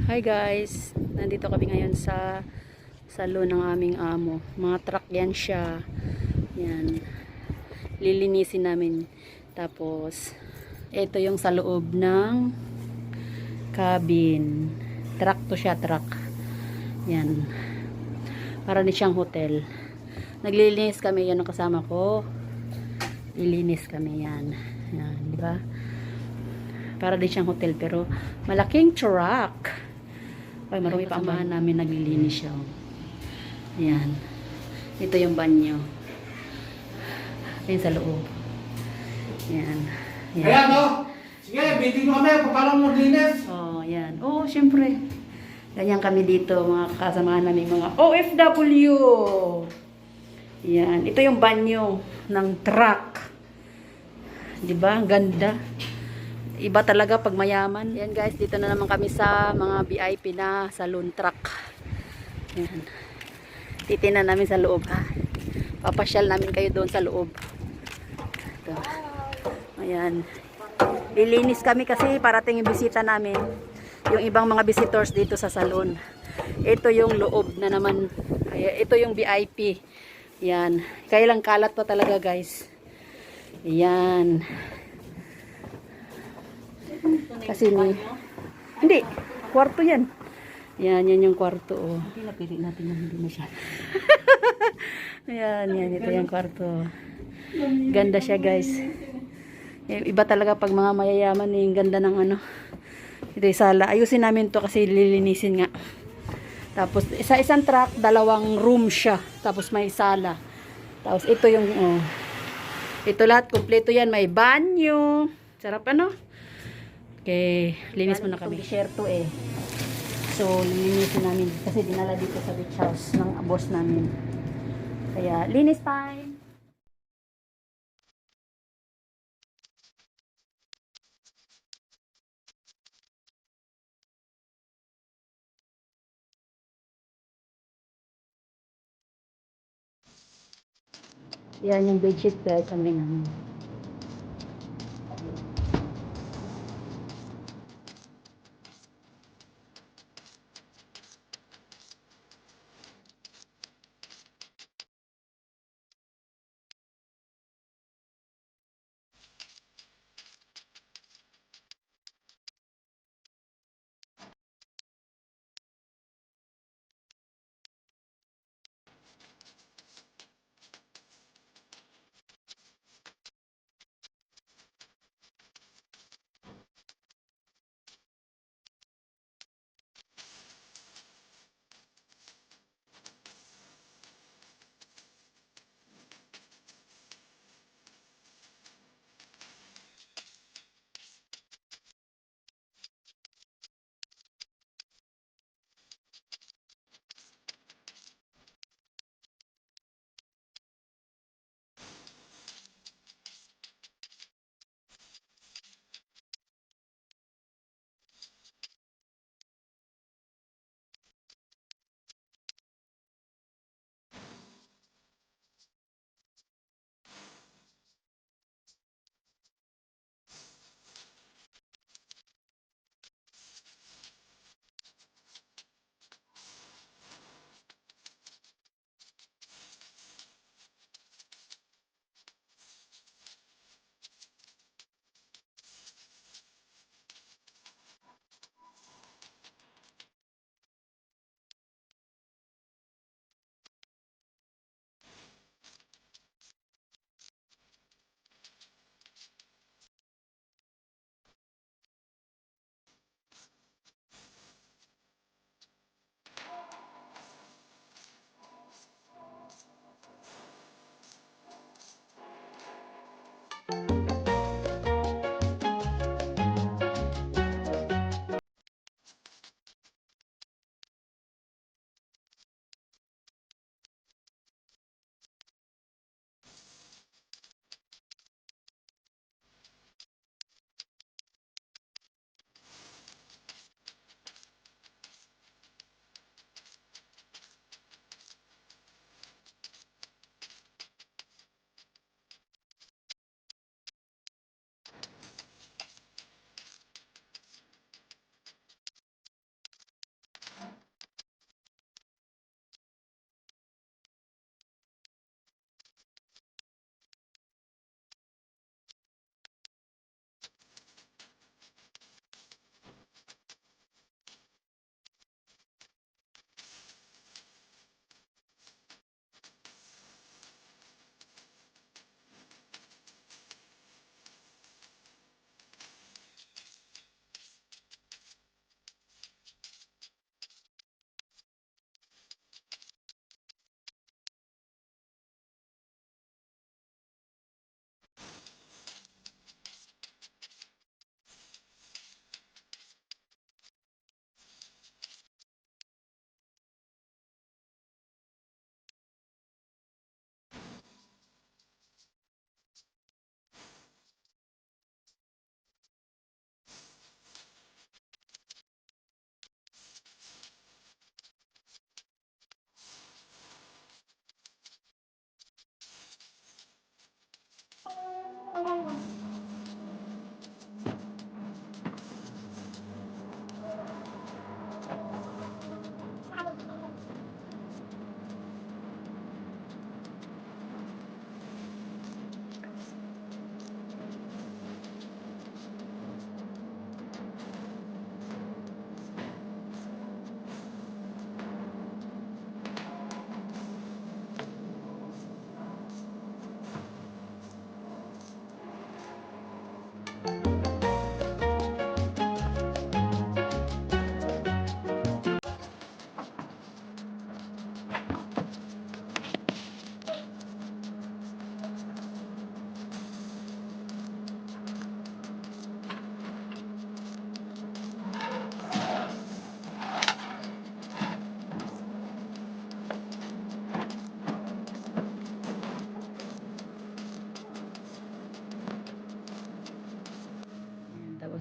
Hi guys, nandito kami ngayon sa salon ng aming amo. Mga truck yan siya. Yan. Lilinisin namin. Tapos, ito yung sa loob ng cabin. Truck to siya, truck. Yan. Para ni siyang hotel. Naglilinis kami, yan ang kasama ko. Lilinis kami yan. Yan, di ba? Para din siyang hotel pero malaking truck. Ay, marami pa ang namin naglilinis siya. Ayan. Ito yung banyo. Ayan sa loob. Ayan. Ayan. Ayan, no? Sige, bitin mo kami. Paano mo maglinis? Oh, ayan. Oh, syempre. Ganyan kami dito, mga kasamahan namin, mga OFW. Ayan. Ito yung banyo ng truck. Diba? Ang ganda. Iba talaga pag mayaman. Yan guys, dito na naman kami sa mga VIP na salon truck. Yan. Titinan namin sa loob ha. Papasyal namin kayo doon sa loob. Ito. Ayan. Lilinis kami kasi parating yung bisita namin. Yung ibang mga visitors dito sa salon. Ito yung loob na naman. Ito yung VIP. Yan. Kailang kalat pa talaga guys. Yan. Kasi hindi, kwarto yan. Yan yung kwarto. Oh. Hindi napili natin yung hindi na siya. Yan, ito yung kwarto. Ganda siya guys. Iba talaga pag mga mayayaman yung ganda ng ano. Ito yung sala. Ayusin namin to kasi lilinisin nga. Tapos isang truck, dalawang room siya. Tapos may sala. Tapos ito yung ito lahat, kompleto yan. May banyo. Sarap ano? Okay, linis muna kami. Desierto eh. So, lilinisin namin. Kasi dinala dito sa beach house ng boss namin. Kaya, linis time! Yan yung bedsheet guys. Kami namin.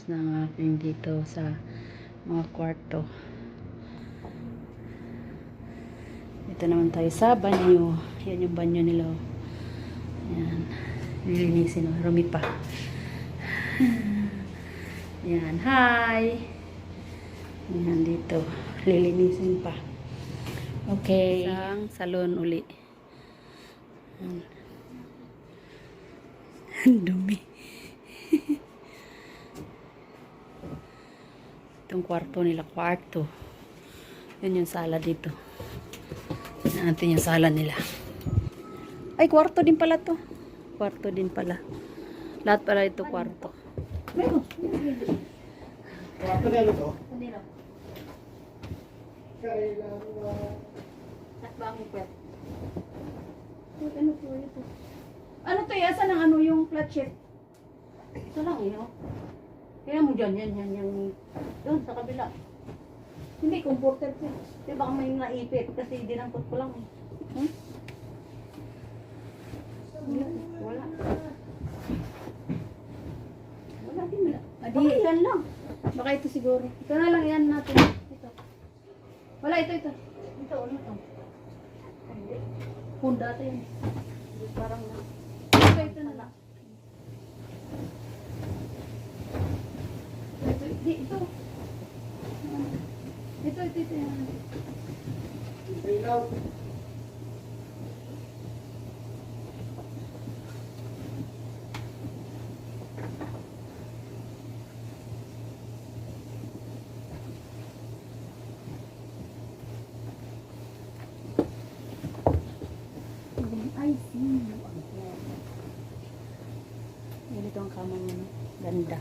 ng aking dito sa mga kwarto. Dito naman tayo sa banyo. Yan yung banyo nila. Oh. Yan. Nilinisin. Oh. Rumi pa. Yan. Hi! Yan dito. Lilinisin pa. Okay. Isang salon uli. Yan. Ang dumi. Itong kwarto nila. Kwarto. Yan yung sala dito. Yan natin yung sala nila. Ay, kwarto din pala to. Kwarto din pala. Lahat pala ito kwarto. Kwarto na ito. Ano po ito? Ano to? Asan ang ano yung flat sheet? Ito lang eh, no? Kaya mo dyan, yan. Doon, sa kabila. Hindi, comforter ko. Di baka may naipit kasi dinampot ko lang. Hmm? Wala. Wala din. Baka yan lang. Baka ito siguro. Ito na lang yan natin. Ito. Wala, ito. Ito, ano ito? Punda ito yun. Parang na. Ito na lang. Ito. Ito yan. Ilaw. I see. Ganito ang kama mo. Ganda.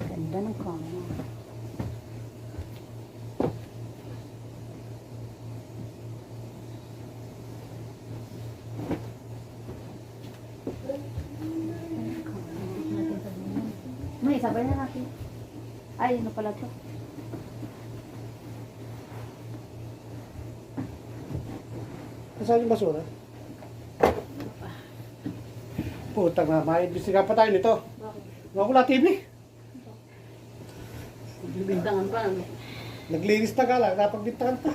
Ganda ng kama. May sabay na natin. Ay, ano pala to? Saan yung basura? Putang na, may bisiga pa tayo nito. Wala TV. Bibintangan pa. Naglinis na ka lang, napagbintangan pa.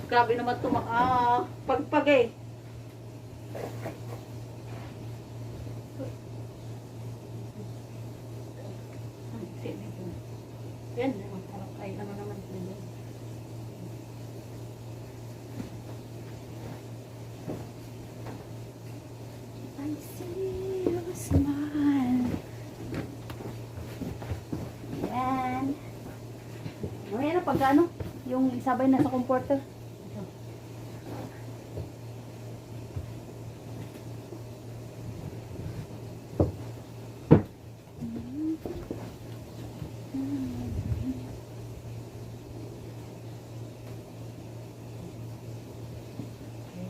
Grabe naman ito pagpag eh. Yan, ay naman. I see your smile. Yan. Mamaya na pag ano, yung isabay na sa comforter.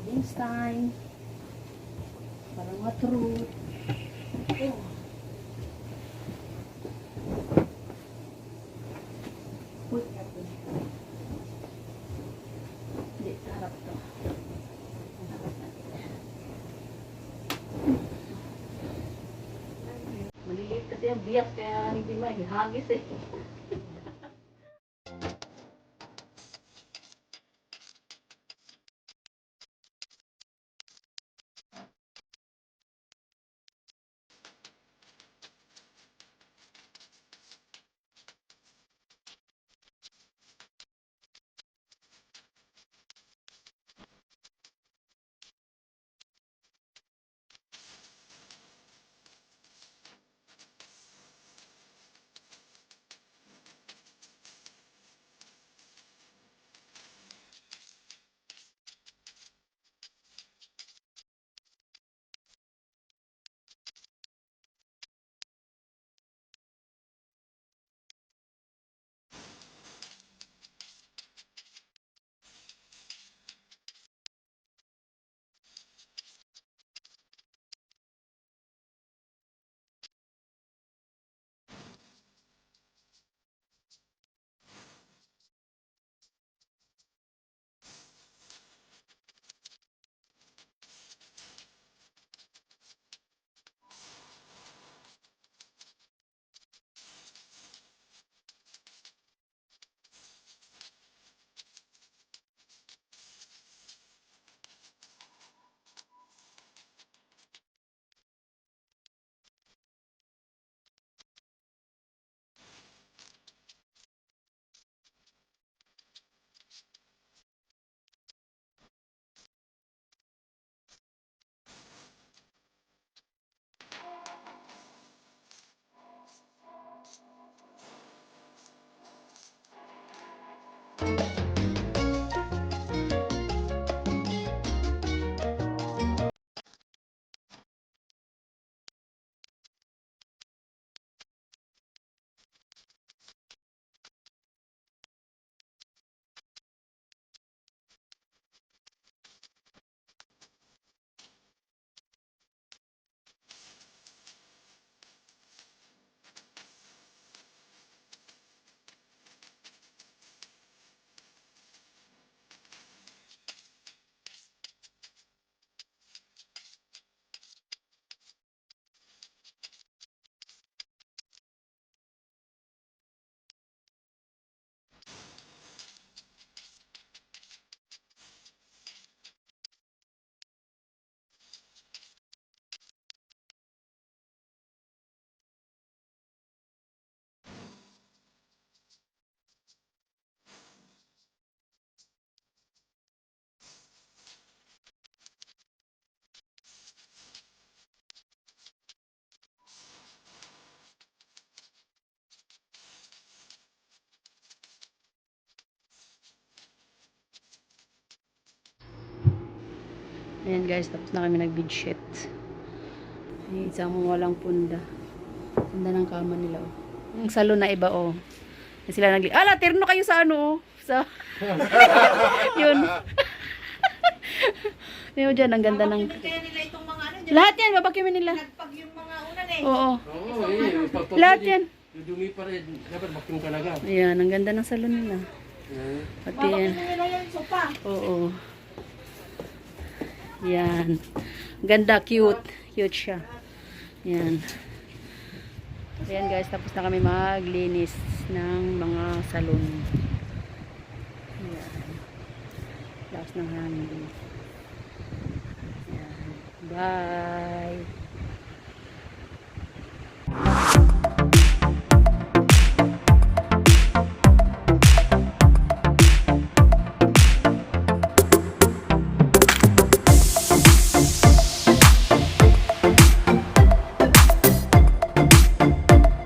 Readings time. Para ma-true. Oh. Uy, hindi, sa harap to. Sa harap natin. Maliliit kasi ang biyak kaya hindi mahihagis eh. Ayan guys, tapos na kami nag-bedsheet. Yung isang walang punda. Punda ng kama nila, oh. Yung salon na iba, oh. Yan sila ala, terno kayo sa ano, oh. Sa... yun. Yun dyan, ang ganda ng... Kaya nila itong mga ano dyan. Lahat yan, babakimin nila. Nagpag yung mga unan eh. Oo. Oo, eh. Lahat yan. Dumi pa rin. Dapat vacuum ka na agad. Ayan, ang ganda ng salon nila. Pati yan. Babakit nila yan, sopa. Oo. Yan. Ganda, cute. Cute siya. Yan. Ayan guys, tapos na kami maglinis ng mga salon. Ayan. Tapos ng hangin. Ayan. Bye!